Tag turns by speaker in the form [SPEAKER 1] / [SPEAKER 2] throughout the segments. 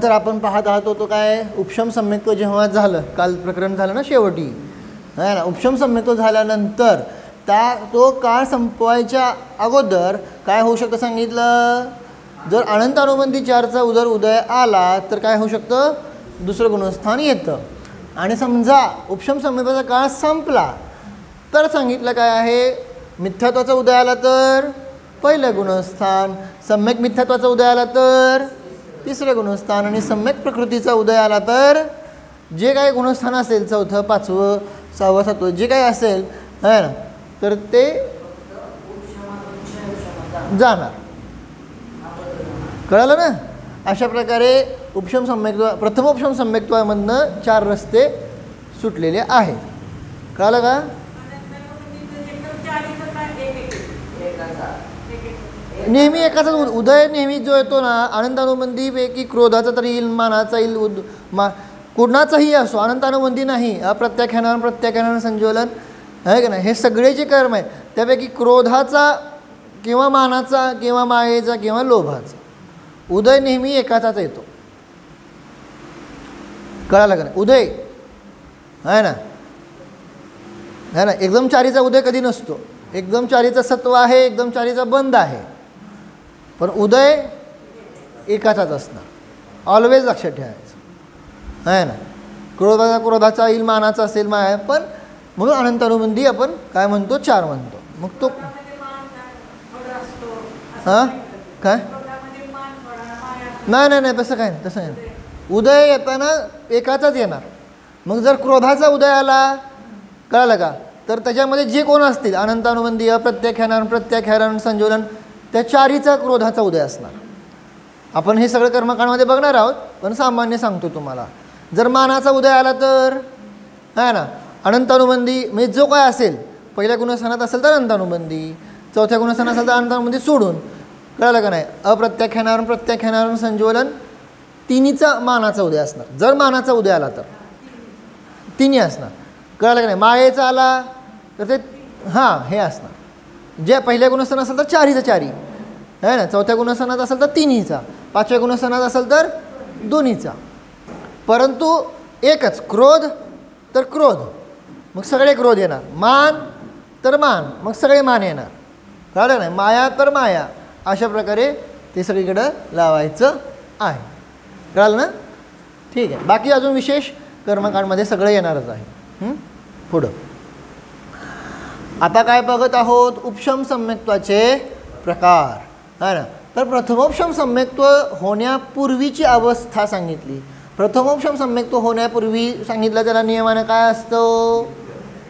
[SPEAKER 1] तर आपण पाहत आहोत तो काय उपशम सम्यक्त्व जेव्हा झालं, काल प्रकरण झालं ना शेवटी, है ना. उपशम सम्यक्त्व झाल्यानंतर तो काळ संपवायच्या अगोदर काय होऊ शकतं सांगितलं. जर अनंत अनुबंधी चारचा उदय आला तर काय होऊ शकतं, दुसरं गुणस्थान येतं. आणि समजा उपशम सम्यक्त्वाचा काळ संपला तर सांगितलं काय आहे, मिथ्यात्वाचा उदय आला तर पहिलं गुणस्थान, सम्यक मिथ्यात्वाचा उदय आला तर तिसरं गुणस्थान, आणि सम्यक प्रकृतीचा उदय आला तर जे काही गुणस्थान असेल, चौथं, पाचवं, सहावं, सातवं जे काही असेल, है ना, तर ते जाणार. कळलं ना. अशा प्रकारे उपशम सम्यक्त्व, प्रथम उपशम सम्यक्त्वामधनं 4 रस्ते सुटलेले आहेत. कळलं का. नेहमी एकाचा उदय नेहमी जो येतो ना, अनंतानुबंधीपैकी क्रोधाचा तरी येईल, मानाचा येईल, कुणाचाही असो, अनंतानुबंधी नाही, अप्रत्याख्यान, प्रत्याख्यान, संज्वलन, आहे का नाही, हे सगळे जे कर्म आहे त्यापैकी क्रोधाचा किंवा मानाचा किंवा मायेचा किंवा लोभाचा उदय नेहमी एकाचाच येतो. कळालं का नाही. उदय आहे ना, है ना, एकदम चारीचा उदय कधी नसतो. एकदम चारीचा सत्व आहे, एकदम चारीचा बंद आहे, पण उदय एकाचाच असणार. ऑलवेज लक्षात ठेवायचं, आहे ना. क्रोधाचा येईल, मानाचा असेल, माया, पण म्हणून अनंत अनुबंधी आपण काय म्हणतो, 4 म्हणतो. मग तो हां काय नाही नाही नाही तसं काय नाही, तसं नाही. उदय येताना एकाचाच येणार. मग जर क्रोधाचा उदय आला, कळालं का, तर त्याच्यामध्ये जे कोण असतील अनंतानुबंधी, अप्रत्याख्यान, प्रत्याख्यान, संज्वलन, त्या 4हीचा क्रोधाचा उदय असणार. आपण हे सगळं कर्मकांडमध्ये बघणार आहोत, पण सामान्य सांगतो तुम्हाला. जर मानाचा उदय आला तर आहे ना, अनंतानुबंधी म्हणजे जो काय असेल, पहिल्या गुणस्थानात असेल तर अनंतानुबंधी, चौथ्या गुणस्थानात असेल तर अनंतानुबंधी सोडून, कळलं का नाही, अप्रत्याख्यान, प्रत्याख्यान, संज्वलन, 3हीचा मानाचा उदय असणार. जर मानाचा उदय आला तर 3ही असणार. कळलं का नाही. मायेचा आला तर ते हां हे असणार. जे पहिल्या गुणस्थानात असेल तर 4हीचा 4ही, आहे ना, चौथ्या गुणस्थानात असेल तर 3हीचा, 5व्या गुणस्थानात असेल तर 2हीचा. परंतु एकच क्रोध तर क्रोध, मग सगळे क्रोध येणार. मान तर मान, मग सगळे मान येणार. कळलं नाही. माया तर माया, अशा प्रकारे ते सगळीकडं लावायचं आहे. कळलं ना. ठीक आहे. बाकी अजून विशेष कर्मकांडमध्ये सगळं येणारच आहे. पुढं आता काय बघत आहोत, उपशम सम्यक्त्वाचे प्रकार, है ना. तर प्रथमोपशम सम्यक्त्व होण्यापूर्वीची अवस्था सांगितली. प्रथमोपशम सम्यक्त्व होण्यापूर्वी सांगितलं त्याला नियमानं काय असतं,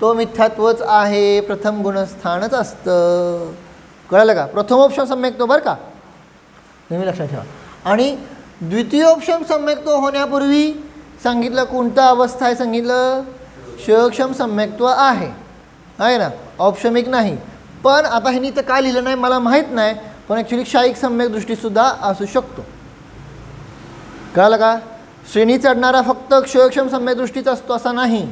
[SPEAKER 1] तो मिथ्यात्वच आहे, प्रथम गुणस्थानच असतं. कळलं का. प्रथमोपशम सम्यक्त्व बरं का, नेहमी लक्षात ठेवा. आणि द्वितीयोपशम सम्यक्त्व होण्यापूर्वी सांगितलं कोणता अवस्था आहे, सांगितलं क्षयक्षम सम्यक्त्व आहे ना, औपशमिक नाही. पण आता ह्यांनी तर काय लिहिलं नाही मला माहीत नाही, पण ॲक्च्युली क्षायिक सम्यक दृष्टीसुद्धा असू शकतो. कळलं का. श्रेणी चढणारा फक्त क्षयक्षम सम्यक दृष्टीचा असतो असा नाही.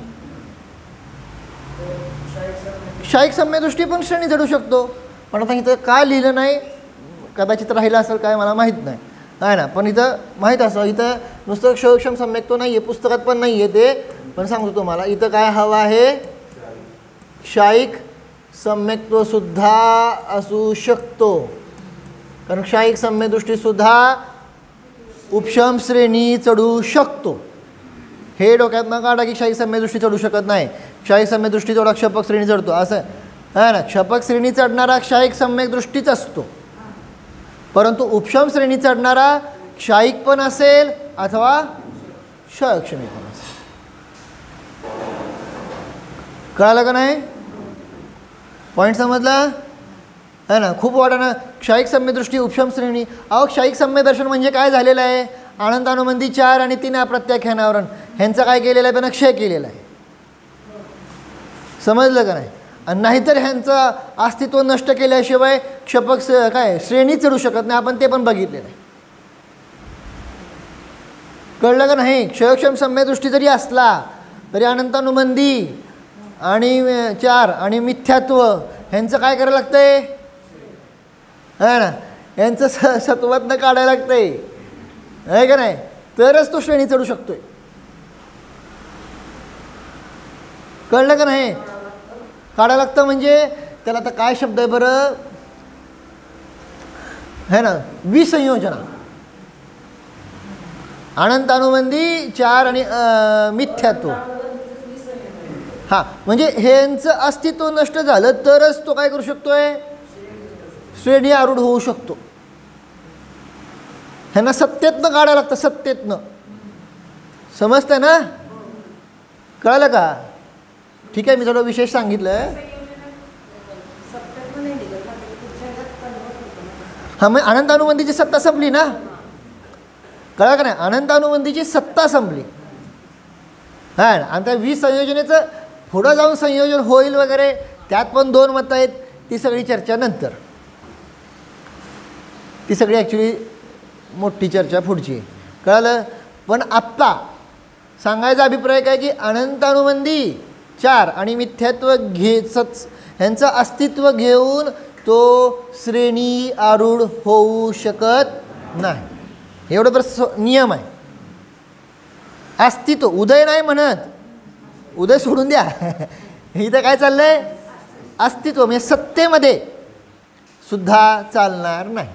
[SPEAKER 1] क्षायिक सम्यक दृष्टी पण श्रेणी चढू शकतो, पण आता इथं काय लिहिलं नाही, कदाचित राहिलं असेल काय मला माहीत नाही, आहे ना. पण इथं माहीत असं, इथं नुसतं क्षयक्षम सम्यक्त्व नाही आहे, पुस्तकात पण नाही आहे ते, पण सांगतो तुम्हाला इथं काय हवं आहे, क्षायिक सम्यक्त्वसुद्धा असू शकतो. कारण क्षायिक सम्यकदृष्टीसुद्धा उपशम श्रेणी चढू शकतो. हे डोक्यात न काढा की क्षायिक सम्यकदृष्टी चढू शकत नाही. क्षायिक सम्यकदृष्टी तेवढा क्षपक श्रेणी चढतो असं आहे ना. क्षपक श्रेणी चढणारा क्षायिक सम्यकदृष्टीच असतो, परंतु उपशम श्रेणी चढणारा क्षायिक पण असेल अथवा क्षयक्षमी पण असेल. कळालं का नाही. पॉईंट समजला है ना. खूप वाटाणं क्षायिक सम्यदृष्टी उपशम श्रेणी. अहो क्षायिक सम्यदर्शन म्हणजे काय झालेलं आहे, आनंदानुबंधी 4 आणि 3 अप्रत्याख्यानावरण ह्यांचं काय केलेलं आहे, त्यांना क्षय केलेला आहे. समजलं का नाही. आणि नाहीतर ह्यांचं अस्तित्व नष्ट केल्याशिवाय क्षपक काय श्रेणी चढू शकत नाही, आपण ते पण बघितलेलं आहे. कळलं का नाही. क्षयक्षम सम्यदृष्टी जरी असला तरी अनंतानुबंधी आणि 4 आणि मिथ्यात्व ह्यांचं काय करायला लागतंय, है ना. यांचं सत्वातनं काढायला लागतंय, आहे का नाही, तरच तो श्रेणी चढू शकतोय. कळलं का नाही? काढायला लागतं म्हणजे त्याला आता काय शब्द आहे बरं, है ना, विसंयोजना. अनंत अनुबंधी 4 आणि मिथ्यात्व. हां, म्हणजे ह्यांचं अस्तित्व नष्ट झालं तरच तो काय करू शकतोय, श्रेणी आरूढ होऊ शकतो. ह्यांना सत्तेतनं काढायला लागतं, सत्तेतनं. समजतंय ना? कळलं का? ठीक आहे, मी थोडं विशेष सांगितलं. हां, मग अनंत अनुबंधीची सत्ता संपली ना, कळलं का नाही? अनंत अनुबंधीची सत्ता संपली. हां, आणि त्या विसंयोजनेचं पुढं जाऊन संयोजन होईल वगैरे, त्यात पण 2 मतं आहेत. ती सगळी चर्चा नंतर, ती सगळी ॲक्च्युली मोठी चर्चा पुढची. कळलं? पण आत्ता सांगायचा अभिप्राय काय की अनंत अनुबंधी 4 आणि मिथ्यात्व ह्यांचं अस्तित्व घेऊन तो श्रेणी आरूढ होऊ शकत नाही. एवढं बरं नियम आहे. अस्तित्व, उदय नाही म्हणत, उदय सोडून द्या. इथं काय चाललंय, अस्तित्व म्हणजे सत्तेमध्ये सुद्धा चालणार नाही,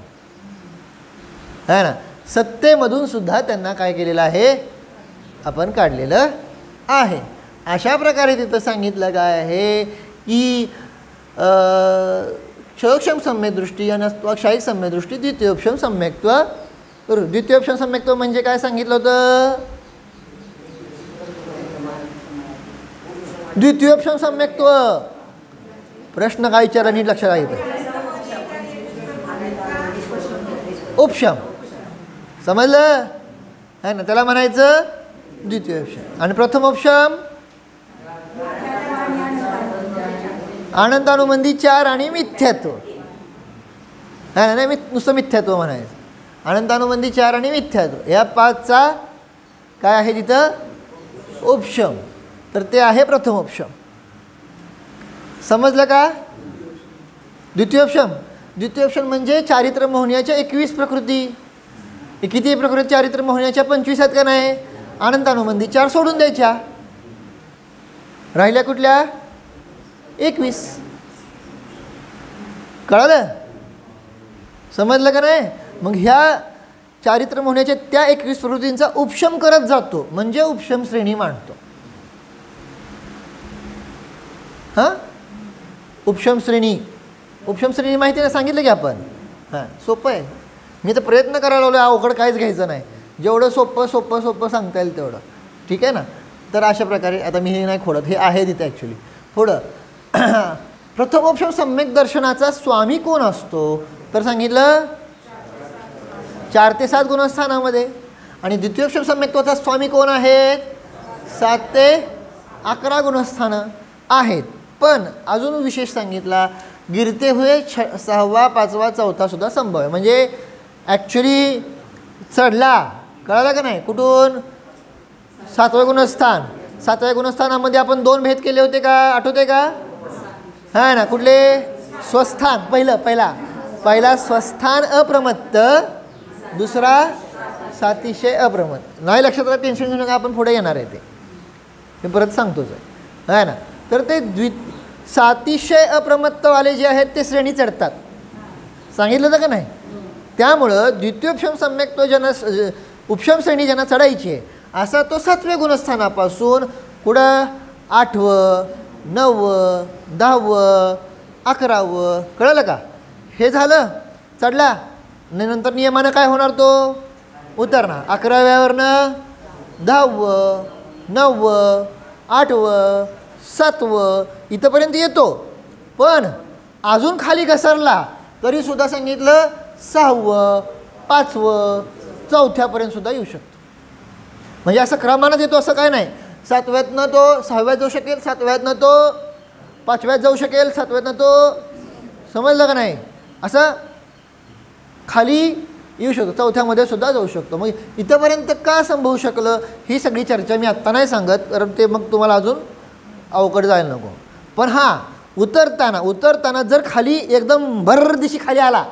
[SPEAKER 1] है ना. सत्तेमधून सुद्धा त्यांना काय केलेलं आहे, आपण काढलेलं आहे. अशा प्रकारे तिथं सांगितलं काय आहे की क्षयोक्षम सम्यकदृष्टी आणि क्षयिक सम्यकदृष्टी द्वितीयोपशम सम्यक्त्व. द्वितीयोपशम सम्यक्त्व म्हणजे काय सांगितलं होतं, द्वितीयोपशम सम्यक्त्व. प्रश्न काय विचारा नीट लक्षात आहे. उपशम समजलं आहे ना, त्याला म्हणायचं द्वितीयोपशम. आणि प्रथम उपशम अनंतानुबंधी 4 आणि मिथ्यात्व. आहे ना, नुसतं मिथ्यात्व म्हणायचं. अनंतानुबंधी 4 आणि मिथ्यात्व या 5चा काय आहे तिथं, उपशम. तर ते आहे प्रथम उपशम. समजलं का? द्वितीयोपशम, द्वितीयोपशम म्हणजे चारित्र मोहण्याच्या 21 प्रकृती. किती प्रकृती चारित्र मोहण्याच्या? 25 आहेत का नाही? अनंतानुबंधी 4 सोडून द्यायच्या, राहिल्या कुठल्या? 21. कळलं? समजलं का नाही? मग ह्या चारित्र मोहण्याच्या त्या 21 प्रवृत्तींचा उपशम करत जातो, म्हणजे उपशम श्रेणी मांडतो. हां, उपशम श्रेणी. उपशम श्रेणी माहिती ना, सांगितलं की आपण. हां, सोपं आहे. मी तर प्रयत्न करायला लावलो, अवघड काहीच घ्यायचं नाही. जेवढं सोपं सोपं सोपं सांगता येईल तेवढं. ठीक आहे ना? तर अशा प्रकारे आता मी हे नाही खोडत, हे आहे तिथे ॲक्च्युली. पुढं प्रथमोपशम सम्यक दर्शनाचा स्वामी कोण असतो? तर सांगितलं 4 ते 7 गुणस्थानामध्ये. आणि द्वितीयोपशम सम्यक्त्वाचा स्वामी कोण आहेत? 7 ते 11 गुणस्थानं आहेत. पण अजून विशेष सांगितला, गिरते हुए 6वा 5वा 4था सुद्धा संभव आहे. म्हणजे ॲक्च्युली चढला, कळलं का नाही, कुठून? 7वं गुणस्थान. 7व्या गुणस्थानामध्ये आपण 2 भेद केले होते का, आठवते का? हां ना, कुठले? स्वस्थान. पहिला स्वस्थान अप्रमत्त, दुसरा सातिशय अप्रमत्त. नाही लक्षात राहा, टेन्शन घेऊ नका, आपण पुढे येणार आहे ते परत सांगतोच आहे, है ना. तर ते सातिशय अप्रमत्तवाले जे आहेत ते श्रेणी चढतात, सांगितलं होतं का नाही? त्यामुळं द्वितीयोपशम सम्यक्त्व ज्यांना उपशम श्रेणी ज्यांना चढायची आहे, असा तो 7व्या गुणस्थानापासून पुढं 8वं 9वं 10वं 11वं, कळलं का? हे झालं, चढला. नंतर नियमानं काय होणार, तो उतरणार. 11व्यावरनं 10वं 9वं 8वं 7वं इथंपर्यंत येतो. पण अजून खाली घसरला तरीसुद्धा सांगितलं 6वं 5वं 4थ्यापर्यंत सुद्धा येऊ शकतो. म्हणजे असं क्रमानं येतो असं काय नाही. 7व्यातनं तो 6व्यात जाऊ शकेल, 7व्यातनं तो 5व्यात जाऊ शकेल, 7व्यातनं तो, समजलं का नाही, असं खाली येऊ शकतो, 4थ्यामध्ये सुद्धा जाऊ शकतो. मग इथंपर्यंत का संभवू शकलं ही सगळी चर्चा मी आत्ता नाही सांगत, कारण ते मग तुम्हाला अजून अवघड जायला नको. पण हां, उतरताना जर खाली एकदम भर दिशी खाली आला,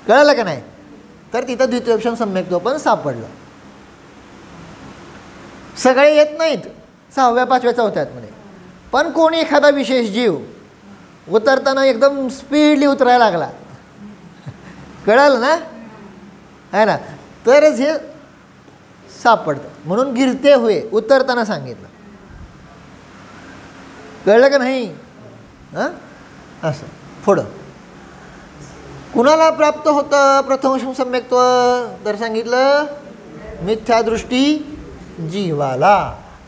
[SPEAKER 1] कळलं का नाही? तर तिथं द्वितीयोपशम सम्यक्त्व पण सापडलं. सगळे येत नाहीत 6व्या 5व्या 4थ्यामध्ये, पण कोणी एखादा विशेष जीव उतरताना एकदम स्पीडली उतरायला लागला, कळलं ना, आहे ना, तरच हे सापडतं. म्हणून गिरते हुए उतरताना सांगितलं. कळलं का नाही? हां, असं. पुढं कुणाला प्राप्त होतं प्रथमोपशम सम्यक्त्व? तर सांगितलं मिथ्यादृष्टी जीवाला.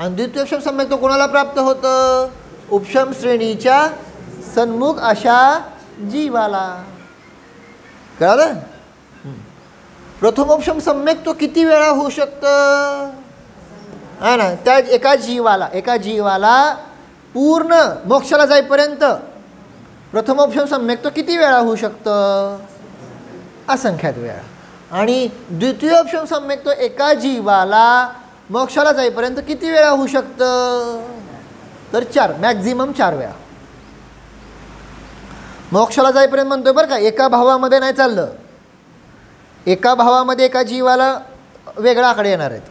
[SPEAKER 1] आणि द्वितीयोपशम सम्यक्त्व कोणाला प्राप्त होतं? उपशम श्रेणीच्या सन्मुख अशा जीवाला. कळलं? प्रथमोपशम सम्यक्त्व किती वेळा होऊ शकतं? आहे ना, त्या एका जीवाला पूर्ण मोक्षाला जाईपर्यंत प्रथमोपशम सम्यक्त्व किती वेळा होऊ शकतं? असंख्यात वेळा. आणि द्वितीयोपशम सम्यक्त्व एका जीवाला मोक्षाला जाईपर्यंत किती वेळा होऊ शकतं? तर 4, मॅक्झिमम 4 वेळा. मोक्षाला जाईपर्यंत म्हणतोय बरं का, एका भावामध्ये नाही चाललं. एका भावामध्ये एका जीवाला वेगळा आकडे येणार आहेत.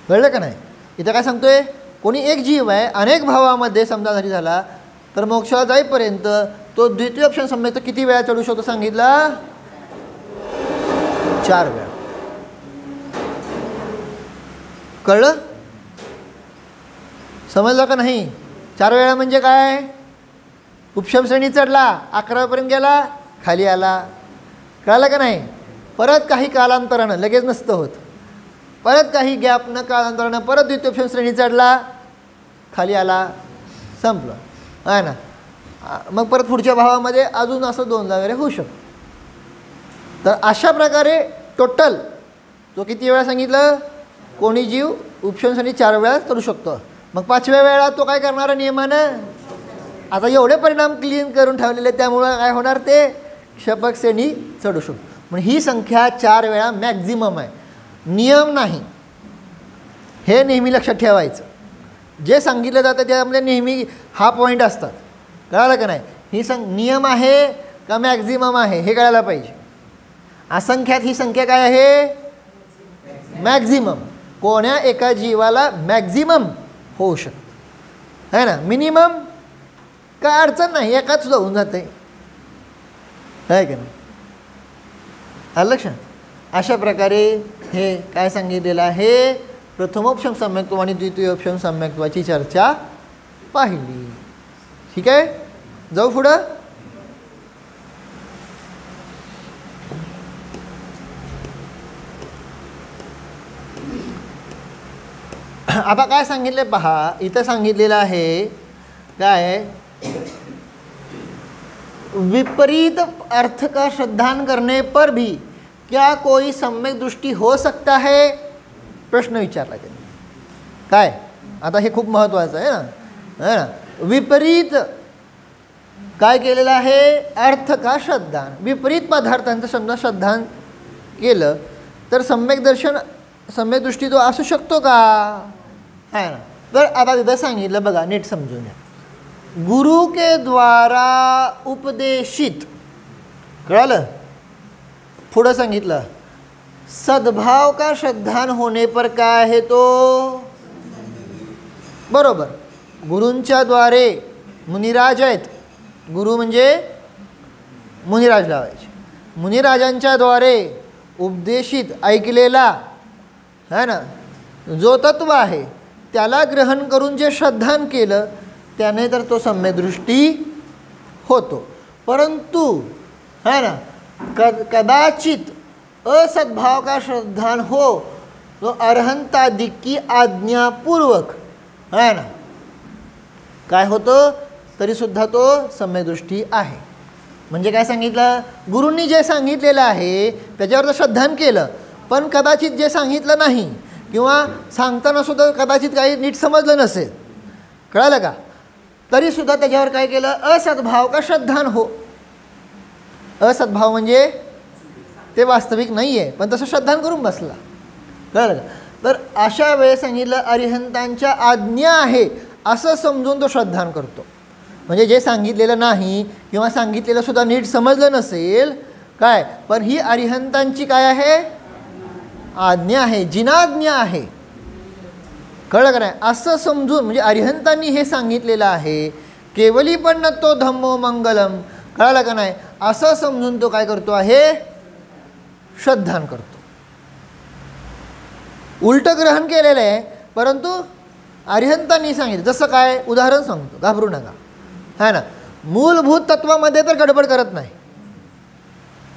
[SPEAKER 1] कळलं का नाही? इथं काय सांगतोय, कोणी एक जीव आहे अनेक भावामध्ये समजा जरी झाला तर मोक्षाला जाईपर्यंत तो द्वितीयोपशम सम्यक्त्व किती वेळा चढू शकतो? सांगितला 4 वेळा. कळलं? समजलं का नाही? 4 वेळा म्हणजे काय? उपशम श्रेणी चढला, 11पर्यंत गेला, खाली आला. कळलं का नाही? परत काही कालांतरानं, लगेच नसतं होत, परत काही गॅपनं कालांतरानं परत द्वितीयोपशम श्रेणी चढला, खाली आला, संपलं. आहे ना. मग परत पुढच्या भावामध्ये अजून असं 2दा वगैरे होऊ शकतं. तर अशा प्रकारे टोटल तो किती वेळा सांगितलं? कोणी जीव उपशम श्रेणी 4 वेळा चढू शकतो. मग 5व्या वेळा तो काय करणार नियमानं? आता एवढे परिणाम क्लीन करून ठेवलेले, त्यामुळं काय होणार? ते क्षपक श्रेणी चढू शकतो. म्हणजे ही संख्या 4 वेळा मॅक्झिमम आहे, नियम नाही. हे नेहमी लक्षात ठेवायचं. जे सांगितलं जातं त्यामध्ये नेहमी हा पॉईंट असतात. कळालं का नाही? ही नियम आहे का मॅक्झिमम आहे हे कळायला पाहिजे. असंख्यात ही संख्या काय आहे? मॅक्झिमम. कोण्या एका जीवाला मॅक्झिमम होऊ शकतं, है ना. मिनिमम काय अडचण नाही, एकाच सुद्धा होऊन जाते, आहे का नाही? आलं लक्षात? अशा प्रकारे हे काय सांगितलेलं आहे? प्रथमोपशम सम्यक्त्व आणि द्वितीयोपशम सम्यक्त्वाची चर्चा पाहिली. ठीक आहे, जाऊ पुढं. आता काय सांगितले पहा, इथं सांगितलेलं आहे काय? विपरीत अर्थ का श्रद्धान करने पर भी क्या कोई सम्यक दृष्टी हो सकता है? प्रश्न विचारला त्यांनी. काय? आता हे खूप महत्त्वाचं आहे ना, है ना. विपरीत काय केलेलं आहे? अर्थ का श्रद्धान, विपरीत पदार्थांचं समजा श्रद्धान केलं तर सम्यक दर्शन, सम्यक दृष्टी तो असू शकतो का? है ना. तर आता तिथं सांगितलं बघा, नीट समजून घ्या. गुरु के द्वारा उपदेशित, कळलं? पुढं सांगितलं सद्भाव का श्रद्धान होने पर काय आहे तो? बरोबर. गुरूंच्या द्वारे, मुनिराज आहेत, गुरु म्हणजे मुनिराज लावायचे, मुनिराजांच्या द्वारे उपदेशित ऐकलेला, है ना, जो तत्व आहे त्याला ग्रहण करून जे श्रद्धान केलं त्याने तर तो सम्यदृष्टी होतो. परंतु है ना, कदाचित असद्भाव का श्रद्धान हो तो अर्हंतादि की आज्ञापूर्वक, है ना, काय होतं तरीसुद्धा तो सम्यदृष्टी आहे. म्हणजे काय सांगितलं? गुरूंनी जे सांगितलेलं आहे त्याच्यावर श्रद्धान केलं, पण कदाचित जे सांगितलं नाही किंवा सांगताना सुद्धा कदाचित काही नीट समजलं नसेल, कळालं का, तरीसुद्धा त्याच्यावर काय केलं? असद्भाव का श्रद्धान हो. असद्भाव म्हणजे ते वास्तविक नाही आहे, पण तसं श्रद्धान करून बसला, कळलं का. तर अशा वेळेस सांगितलं अरिहंतांच्या आज्ञा आहे असं समजून तो श्रद्धान करतो. म्हणजे जे सांगितलेलं नाही किंवा सांगितलेलं सुद्धा नीट समजलं नसेल काय, पण ही अरिहंतांची काय आहे, आज्ञा आहे, जिनाज्ञा आहे. कळलं का नाही. असं समजून म्हणजे अरिहंतांनी हे सांगितलेलं आहे, केवली पण न तो धम्मो मंगलम. कळलं का नाही. असं समजून तो काय करतो आहे, श्रद्धान करतो. उलटं ग्रहण केलेलं आहे, परंतु अरिहंतांनी सांगितलं. जसं काय, उदाहरण सांगतो, घाबरू नका, है ना. मूलभूत तत्वामध्ये तर गडबड करत नाही,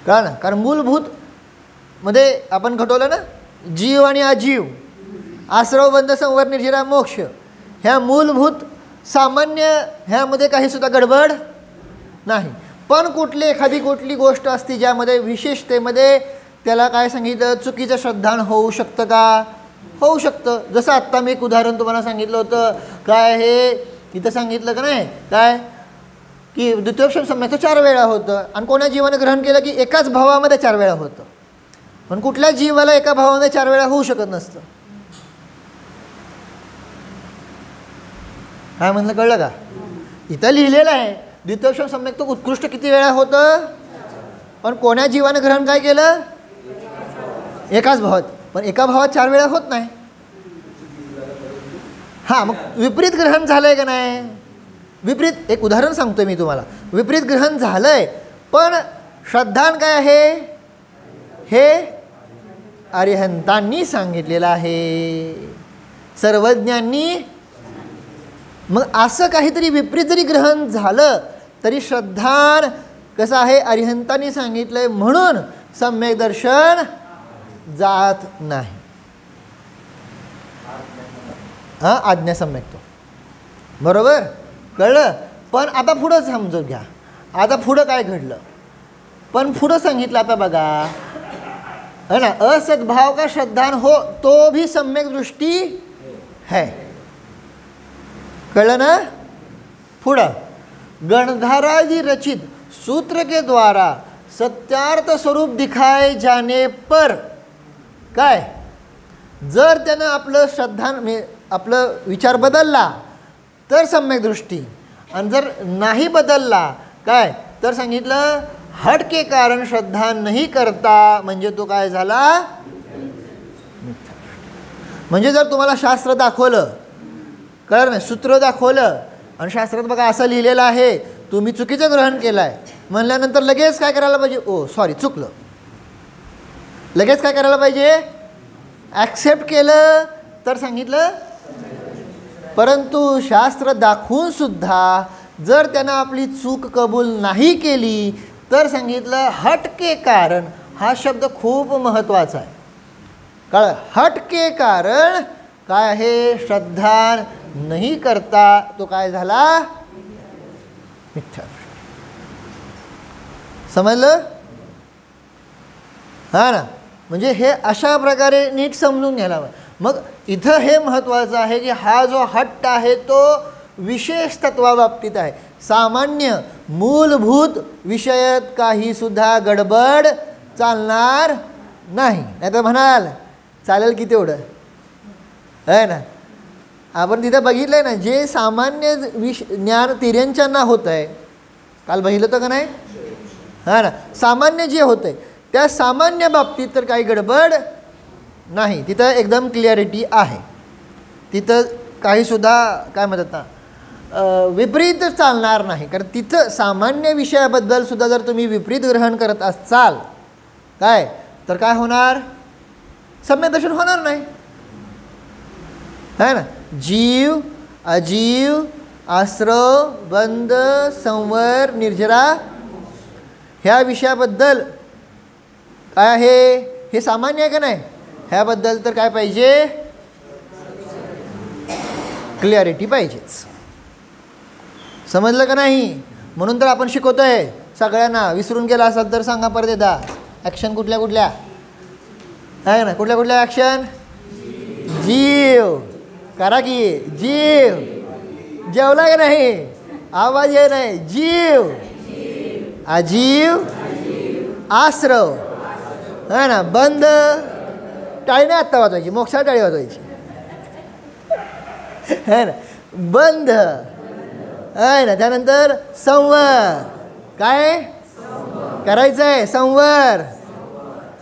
[SPEAKER 1] कळलं ना. कारण मूलभूतमध्ये आपण घटवलं ना, जीव आणि अजीव, आश्रव बंध संवर निर्जरा मोक्ष, ह्या मूलभूत सामान्य ह्यामध्ये काहीसुद्धा गडबड नाही. पण कुठली गोष्ट असते ज्यामध्ये विशेषतेमध्ये त्याला काय सांगितलं, चुकीचं श्रद्धान होऊ शकतं का, होऊ शकतं. जसं आत्ता मी एक उदाहरण तुम्हाला सांगितलं होतं, काय हे इथं सांगितलं का नाही, काय की द्वितीयोपक्षम सम्यकचं 4 वेळा होतं, आणि कोणा जीवाने ग्रहण केलं की एकाच भावामध्ये 4 वेळा होतं. पण कुठल्या जीवाला एका भावामध्ये 4 वेळा होऊ शकत नसतं. काय म्हणलं, कळलं का. इथं लिहिलेलं आहे द्वितीयोपक्षम सम्यक तो उत्कृष्ट किती वेळा होतं, पण कोण्या जीवाने ग्रहण काय केलं, एकाच भावात. पण एका भावात 4 वेळा होत नाही. हां, मग विपरीत ग्रहण झालंय का नाही, विपरीत, एक उदाहरण सांगतोय मी तुम्हाला. विपरीत ग्रहण झालंय, पण श्रद्धान काय आहे, हे अरिहंतांनी सांगितलेलं आहे, सर्वज्ञांनी. मग असं काहीतरी विपरीत जरी ग्रहण झालं तरी श्रद्धान कसं आहे, अरिहंतांनी सांगितलंय म्हणून सम्यक दर्शन जात नाही. हां, आज्ञा सम्यक तो, बरोबर, कळलं. पण आता पुढं समजून घ्या, आता पुढं काय घडलं. पण पुढं सांगितलं आता बघा, है ना, असद्भाव का श्रद्धान हो तो भी सम्यक दृष्टी है. कळलं ना. पुढं, गणधारादि रचित सूत्र के द्वारा सत्यार्थ स्वरूप दिखाए जाने पर, काय, जर त्यानं आपलं श्रद्धान आपलं विचार बदलला तर सम्यक दृष्टी, आणि जर नाही बदलला काय तर सांगितलं हट के कारण श्रद्धा नाही करता, म्हणजे तो काय झाला, म्हणजे जर तुम्हाला शास्त्र दाखवलं, कळलं नाही, सूत्र दाखवलं आणि शास्त्रात बघा असं लिहिलेलं आहे, तुम्ही चुकीचं ग्रहण केलं आहे म्हणल्यानंतर लगेच काय करायला पाहिजे, ओ सॉरी चुकलं, लगेच काय करायला पाहिजे, ॲक्सेप्ट केलं तर सांगितलं. परंतु शास्त्र दाखवून सुद्धा जर त्यानं आपली चूक कबूल नाही केली तर सांगितलं हटके कारण. हा शब्द खूप महत्त्वाचा आहे, कळलं. हटके कारण काय आहे, श्रद्धा नाही करता तो काय झाला, मिथ्या. समजलं. हा ना, म्हणजे हे अशा प्रकारे नीट समजून घ्यायला हवं. मग इथं हे महत्त्वाचं आहे की हा जो हट्ट आहे तो विशेष तत्वाबाबतीत आहे, सामान्य मूलभूत विषयात काहीसुद्धा गडबड चालणार नाही. नाही तर म्हणाल चालेल की तेवढं, आहे ना. आपण तिथं बघितलं आहे ना, जे सामान्य ज्ञान तिर्यंच्यांना होतं आहे, काल बघितलं होतं का नाही, हां ना, सामान्य जे होतं आहे त्या सामान्य बाबतीत तर काही गडबड नाही, तिथं एकदम क्लिअरिटी आहे. तिथं काहीसुद्धा काय म्हणतात ना विपरीत चालणार नाही. कारण तिथं सामान्य विषयाबद्दल सुद्धा जर तुम्ही विपरीत ग्रहण करत असाल काय तर काय होणार, सम्यक दर्शन होणार नाही, है ना. जीव अजीव आश्रव बंध संवर निर्जरा ह्या विषयाबद्दल काय आहे, हे सामान्य आहे का नाही, ह्याबद्दल तर काय पाहिजे, क्लिअरिटी पाहिजेच. समजलं का नाही. म्हणून तर आपण शिकवतोय सगळ्यांना. विसरून गेला असाल तर सांगा परत एकदा. ॲक्शन कुठल्या कुठल्या आहे ना, कुठल्या कुठल्या ॲक्शन, जीव करा की, जीव जेवला का नाही, आवाज ये नाही, जीव अजीव आश्रव, है ना, बंद, टाळी नाही आत्ता वाजवायची, मोक्षाला टाळी वाजवायची, है ना, बंध आहे ना. त्यानंतर संवर, काय करायचं आहे संवर,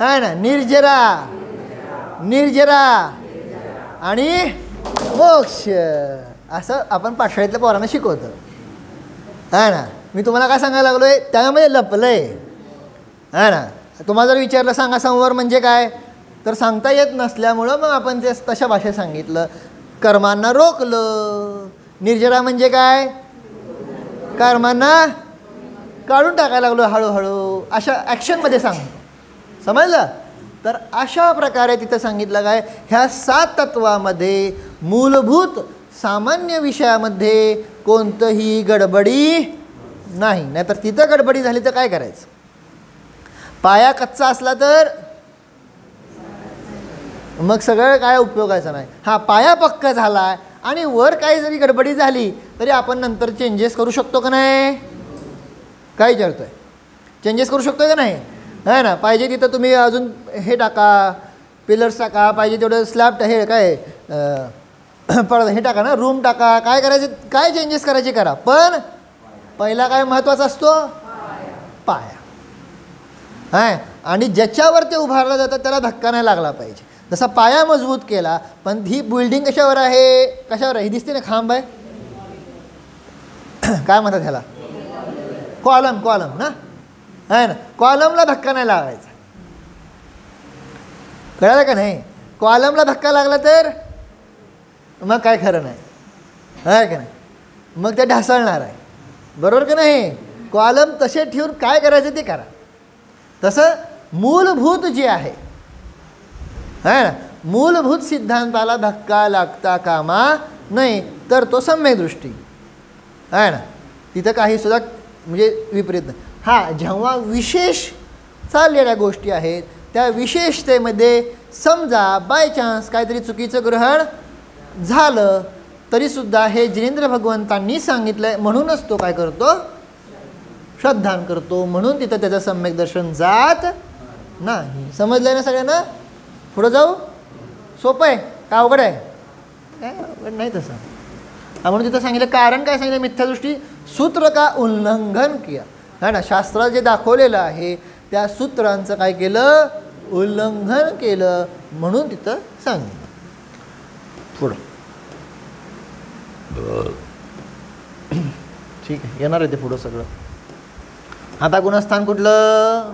[SPEAKER 1] है ना, निर्जरा, निर्जरा आणि मोक्ष, असं आपण पाठशाळेतल्या पोरांना शिकवतो, है ना. मी तुम्हाला काय सांगायला लागलो आहे, त्यामध्ये लपलं आहे, है ना. तुम्हाला जर विचारलं सांगा संवर म्हणजे काय, तर सांगता येत नसल्यामुळं मग आपण ते तशा भाषेत सांगितलं. कर्मांना रोखलं. निर्जरा म्हणजे काय, कर्मांना काढून टाकायला लागलो हळूहळू, अशा ॲक्शनमध्ये सांग, समजलं. तर अशा प्रकारे तिथं सांगितलं काय, ह्या 7 तत्वामध्ये मूलभूत सामान्य विषयामध्ये कोणतंही गडबडी नाही. नाहीतर तिथं गडबडी झाली तर काय करायचं, पाया कच्चा असला तर मग सगळं काय उपयोगाचं नाही. हा पाया पक्का झाला आहे आणि वर काही जरी गडबडी झाली तरी आपण नंतर चेंजेस करू शकतो का नाही, काय विचारतोय, चेंजेस करू शकतो का नाही, है ना. पाहिजे तिथं तुम्ही अजून हे टाका, पिलर्स टाका, पाहिजे तेवढं स्लॅब हे काय हे टाका ना, रूम टाका, काय करायचे, काय चेंजेस करायचे करा, पण पहिला काय महत्त्वाचा असतो, पाया. हां, आणि ज्याच्यावर ते उभारलं जातं त्याला धक्का नाही लागला पाहिजे. जसा पाया मजबूत केला, पण ही बिल्डिंग कशावर आहे, कशावर आहे, ही दिसते ना खांब आहे, काय म्हणतात ह्याला, कॉलम, कॉलम ना, आहे ना. कॉलमला धक्का नाही लावायचा, कळलं का नाही. कॉलमला धक्का लागला तर मग काय खरं नाही, आहे का नाही, मग ते ढासळणार आहे, बरोबर का नाही. कॉलम तसे ठेवून काय करायचं ते करा. तसं मूलभूत जे आहे ना, मूलभूत सिद्धांताला धक्का लागता कामा नाही, तर तो सम्यक दृष्टी आहे ना. तिथं काहीसुद्धा म्हणजे विपरीत नाही. हां, जेव्हा विशेष चाललेल्या गोष्टी आहेत त्या विशेषतेमध्ये समजा बाय चान्स काहीतरी चुकीचं ग्रहण झालं तरीसुद्धा हे जिनेंद्र भगवंतांनी सांगितलं आहे म्हणूनच तो काय करतो, श्रद्धान करतो, म्हणून तिथं त्याचं सम्यक दर्शन जात नाही. समजलं आहे ना सगळ्यांना. पुढं जाऊ, सोपं आहे का अवघड आहे, काय अवघड नाही तसं. म्हणून तिथं सांगितलं, कारण काय सांगितलं, मिथ्यादृष्टी सूत्र का उल्लंघन किया, है ना. शास्त्रात जे दाखवलेलं आहे त्या सूत्रांचं काय केलं, उल्लंघन केलं, म्हणून तिथं सांगितलं. पुढं ठीक आहे, येणार आहे ते पुढं सगळं. आता गुणस्थान कुठलं,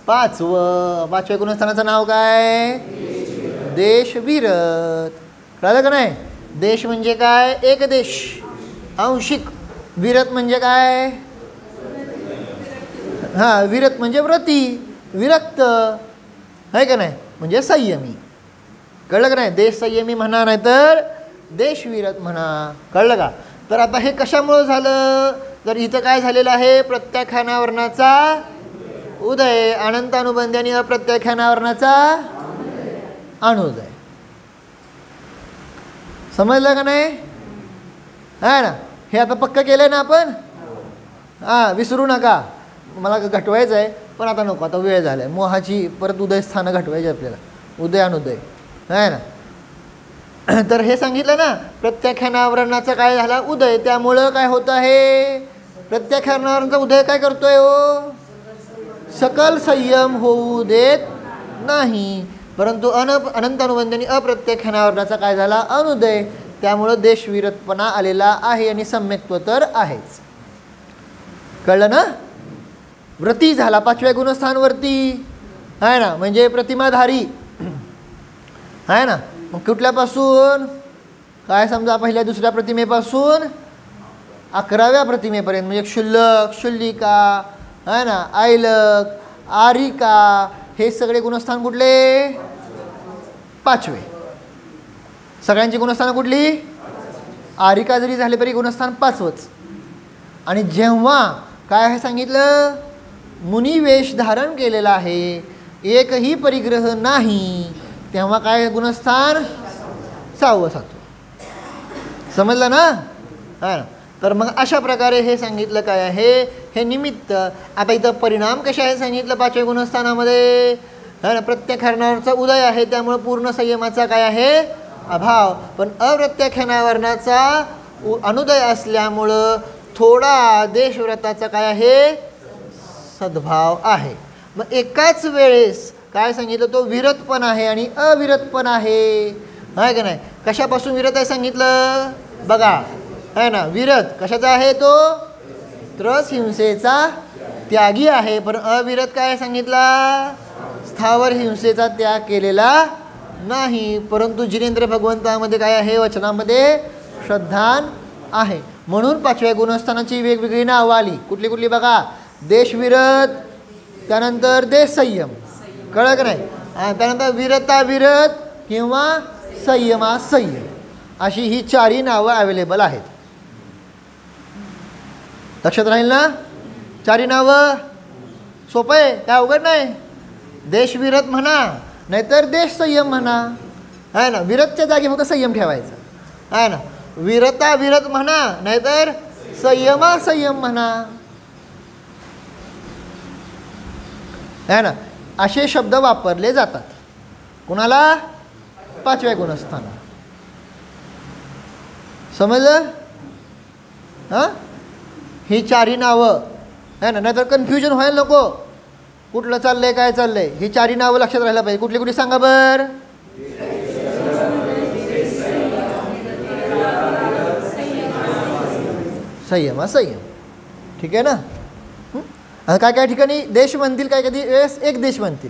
[SPEAKER 1] 5वं. 5व्या गुणस्थानाचं नाव काय, देशविरत. कळलं का नाही. देश म्हणजे काय, एक देश, आंशिक. विरत म्हणजे काय, हां, विरत म्हणजे व्रती, विरक्त आहे का नाही, म्हणजे संयमी. कळलं का नाही. देश संयमी म्हणा, नाही तर देशविरत म्हणा. कळलं का. तर आता हे कशामुळं झालं, तर इथं काय झालेलं आहे, प्रत्याख्यानावरणाचा उदय, अनंतानुबंधी आणि अप्रत्याख्यानावरणाचा अनुदय. समजलं का नाही, आहे ना. हे आता पक्क केलं ना आपण. हां, विसरू नका, मला घटवायचं आहे पण आता नको, आता वेळ झाला आहे. मोहाची परत उदयस्थानं घटवायची आपल्याला, उदय अनुदय, आहे ना. तर हे सांगितलं ना, प्रत्याख्यानावरणाचा काय झाला उदय, त्यामुळं काय होतं आहे, प्रत्याख्यानावरणाचा उदय काय करतोय हो, सकल संयम होऊ देत नाही. परंतु अनंतानुबंधी आणि अप्रत्याख्यानावरणाचा काय झाला, अनुदय, त्यामुळं देशविरतपणा आलेला आहे आणि सम्यक्त्व तर आहेच. कळलं ना. व्रती झाला 5व्या गुणस्थानवरती, आहे ना, म्हणजे प्रतिमाधारी आहे ना. मग कुठल्यापासून काय, समजा पहिल्या दुसऱ्या प्रतिमेपासून 11व्या प्रतिमेपर्यंत, म्हणजे क्षुल्लक, क्षुल्लिका, आहे ना, आयलक, आरिका, हे सगळे गुणस्थान कुठले, 5वे. सगळ्यांची गुणस्थानं कुठली, आरिका जरी झाले तरी गुणस्थान 5वंच. आणि जेव्हा काय आहे सांगितलं, मुनिवेश धारण केलेला आहे, एकही परिग्रह नाही, तेव्हा काय गुणस्थान 6वं 7वं. समजलं ना. हां, तर मग अशा प्रकारे हे सांगितलं काय आहे, हे निमित्त. आता इथं परिणाम कसे आहे सांगितलं 5व्या गुणस्थानामध्ये, है ना. प्रत्याख्यानावरचा उदय आहे, त्यामुळे पूर्ण संयमाचा काय आहे, अभाव. पण अप्रत्याख्यानावरणाचा अनुदय असल्यामुळं थोडा देशव्रताचा काय आहे, सद्भाव आहे. मग एकाच वेळेस काय सांगितलं, तो विरत पण आहे आणि अविरत पण आहे, आहे का नाही. कशापासून विरत आहे सांगितलं बघा, आहे ना. विरत कशाचा आहे, तो त्रस हिंसेचा त्यागी आहे. पण अविरत काय सांगितला, स्थावर हिंसेचा त्याग केलेला नाही, परंतु जिनेंद्र भगवंतामध्ये काय आहे, वचनामध्ये श्रद्धान आहे. म्हणून 5व्या गुणस्थानाची वेगवेगळी नावं आली. कुठली कुठली बघा, देशविरत, त्यानंतर देश संयम, कळलं का नाही. त्यानंतर विरताविरत किंवा संयमासंयम, अशी ही 4ही नावं अवेलेबल आहेत. लक्षात राहील ना. 4ही नावं सोपं आहे, काय अवघड नाही. देशविरत म्हणा, नाहीतर देश संयम म्हणा, आहे ना. विरतच्या जागी फक्त संयम ठेवायचा, आहे ना. विरताविरत म्हणा, नाहीतर संयमासंयम म्हणा, आहे ना. असे शब्द वापरले जातात. कुणाला, 5व्या गुणस्थाना. समजलं. हां, ही 4ही नावं आहे ना, नाहीतर कन्फ्युजन व्हायला नको, कुठलं चाललंय काय चाललंय. ही 4ही नावं लक्षात राहायला पाहिजे. कुठली कुठली सांगा बर. संयमासंयम, ठीक आहे ना. आता काय काय ठिकाणी देश म्हणतील, काय कधी वेळेस एक देश म्हणतील,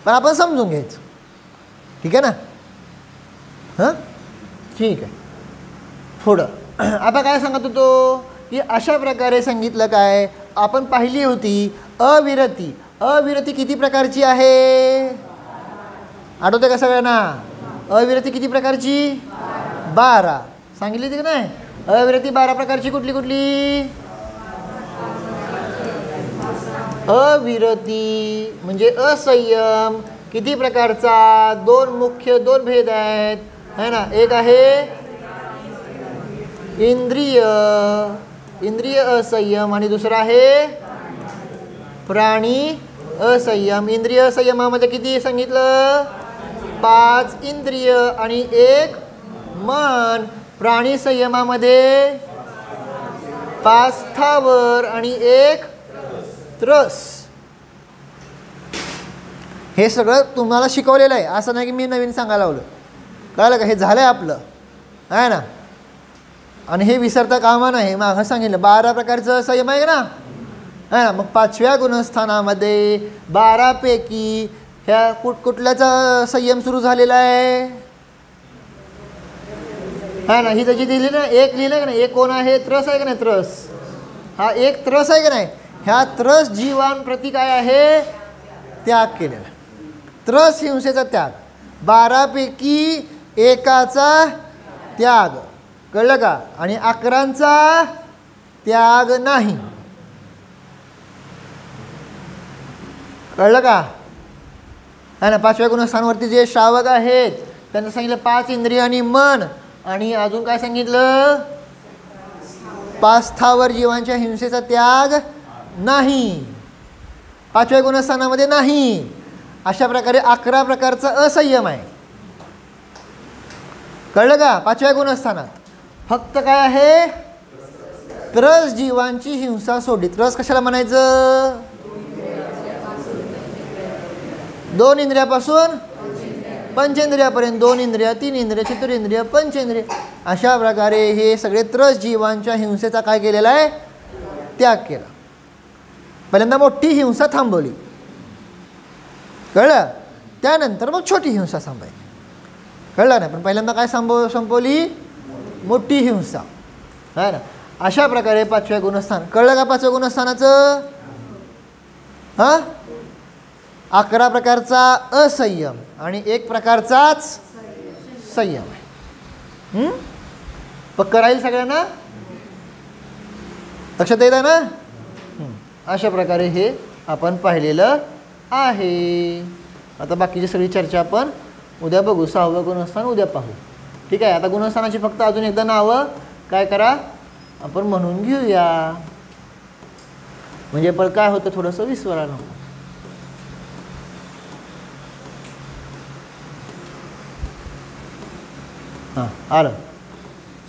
[SPEAKER 1] पण आपण समजून घ्यायचं, ठीक आहे ना. हां, ठीक आहे. पुढं आता काय सांगत होतो की अशा प्रकारे सांगितलं, काय आपण पाहिली होती अविरती. अविरती किती प्रकारची आहे, आठवते का सगळ्यांना. अविरती किती प्रकारची, 12 सांगितली होती का नाही. अविरती 12 प्रकारची कुठली कुठली. अविरती म्हणजे असंयम किती प्रकारचा, 2 मुख्य 2 भेद आहेत, है ना. एक आहे इंद्रिय, इंद्रिय असंयम, आणि दुसरा आहे प्राणी असंयम. इंद्रिय असंयमामध्ये किती सांगितलं, 5 इंद्रिय आणि 1 मन. प्राणी संयमामध्ये 5 स्थावर आणि 1 त्रस. हे सगळं तुम्हाला शिकवलेलं आहे, असं नाही की मी नवीन सांगायला लावलं, कळलं का. हे झालं आहे आपलं, आहे ना. आणि हे विसरता कामा नाही. मागं सांगितलं 12 प्रकारचं संयम आहे ना, आहे ना. मग 5व्या गुणस्थानामध्ये 12 पैकी ह्या कुठल्याचा संयम सुरू झालेला आहे, हा ना. ही त्याची दिली ना, एक लिहिलं का नाही. एक कोण आहे, त्रस आहे का नाही. त्रस हा एक त्रस आहे का नाही. ह्या त्रस जीवांप्रती काय आहे, त्याग केलेला. त्रस हिंसेचा त्याग, 12 पैकी एकाचा त्याग, कळलं का. आणि 11चा त्याग नाही, कळलं का, है ना. 5व्या गुणस्थानावरती जे श्रावक आहेत त्यांना सांगितलं 5 इंद्रिय आणि मन, आणि अजून काय सांगितलं, 5 स्थावर जीवांच्या हिंसेचा त्याग नाही, 5व्या गुणस्थानामध्ये नाही. अशा प्रकारे 11 प्रकारचा असंयम आहे, कळलं का. 5व्या गुणस्थानात फक्त काय आहे, त्रस जीवांची हिंसा सोडली. त्रस कशाला म्हणायचं, 2 इंद्रियापासून पंचेंद्रियापर्यंत, 2 इंद्रिय, 3 इंद्रिय, चतुरेंद्रिय, पंचेंद्रिय. अशा प्रकारे हे सगळे त्रस जीवांच्या हिंसेचा काय केलेला आहे, त्याग केला. पहिल्यांदा मोठी हिंसा थांबवली, कळलं. त्यानंतर मग छोटी हिंसा थांबवायची, कळलं ना. पण पहिल्यांदा काय संपवली, मोठी हिंसा, है ना. अशा प्रकारे 5व्या गुणस्थान, कळलं का. 5व्या गुणस्थानाचं, हां, 11 प्रकारचा असंयम आणि 1 प्रकारचाच संयम आहे. पक्क राहील सगळ्यांना, लक्षात येत आहे ना. अशा प्रकारे हे आपण पाहिलेलं आहे. आता बाकीची सगळी चर्चा आपण उद्या बघू. 6वं गुणस्थान उद्या पाहू, ठीक आहे. आता गुणस्थानाची फक्त अजून एकदा नावं काय करा, आपण म्हणून घेऊया, म्हणजे पण काय होतं थोडंसं विसरायला नको. हां, आलं.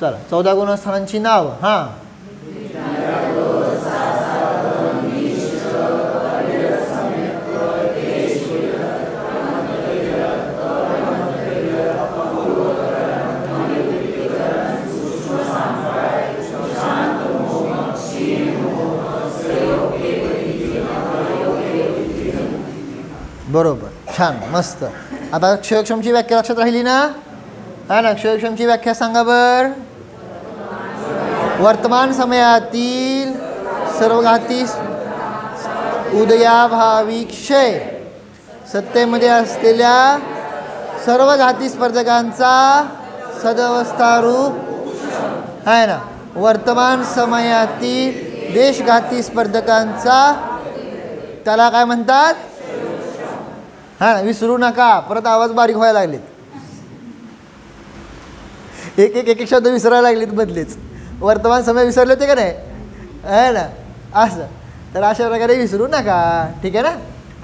[SPEAKER 1] चला, 14 गुणस्थानांची नाव. हां, बरोबर, छान, मस्त. आता क्षयक्षमची व्याख्या लक्षात राहिली ना? हा ना. क्षयक्षमची व्याख्या सांगा बर. वर्तमान समयातील सर्वघाती उदयाभावी क्षय, सत्तेमध्ये असलेल्या सर्व घाती स्पर्धकांचा सदवस्थारूप आहे ना. वर्तमान समयातील देशघाती स्पर्धकांचा, त्याला काय म्हणतात? हां, विसरू नका. परत आवाज बारीक व्हायला लागलेत. एक एक एक शब्द विसरायला लागलेत बदलेच. वर्तमान समय विसरले होते का नाही? आहे ना. असं तर अशा प्रकारे विसरू नका. ठीक आहे ना.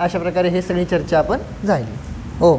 [SPEAKER 1] अशा प्रकारे हे सगळी चर्चा आपण झाली. हो.